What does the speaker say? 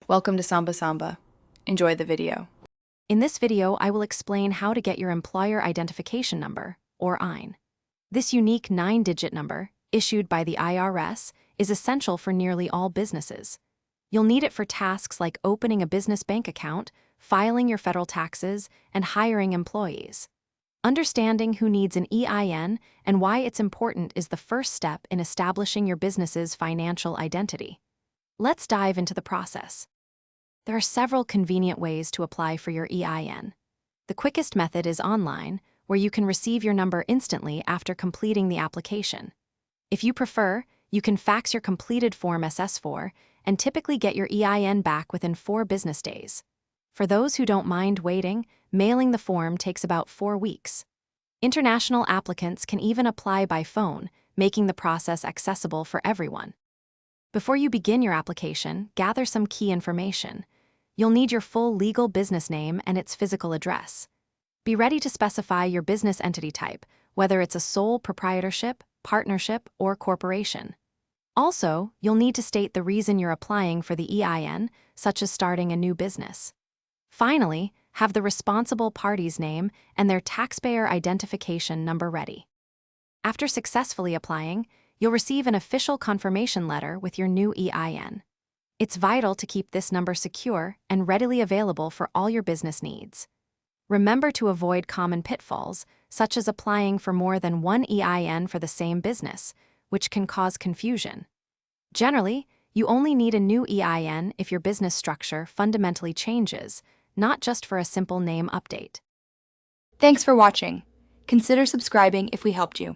Welcome to Samba Samba. Enjoy the video. In this video, I will explain how to get your employer identification number, or EIN. This unique 9-digit number, issued by the IRS, is essential for nearly all businesses. You'll need it for tasks like opening a business bank account, filing your federal taxes, and hiring employees. Understanding who needs an EIN and why it's important is the first step in establishing your business's financial identity. Let's dive into the process. There are several convenient ways to apply for your EIN. The quickest method is online, where you can receive your number instantly after completing the application. If you prefer, you can fax your completed Form SS4 and typically get your EIN back within 4 business days. For those who don't mind waiting, mailing the form takes about 4 weeks. International applicants can even apply by phone, making the process accessible for everyone. Before you begin your application, gather some key information. You'll need your full legal business name and its physical address. Be ready to specify your business entity type, whether it's a sole proprietorship, partnership, or corporation. Also, you'll need to state the reason you're applying for the EIN, such as starting a new business. Finally, have the responsible party's name and their taxpayer identification number ready. After successfully applying, you'll receive an official confirmation letter with your new EIN. It's vital to keep this number secure and readily available for all your business needs. Remember to avoid common pitfalls, such as applying for more than one EIN for the same business, which can cause confusion. Generally, you only need a new EIN if your business structure fundamentally changes, not just for a simple name update. Thanks for watching. Consider subscribing if we helped you.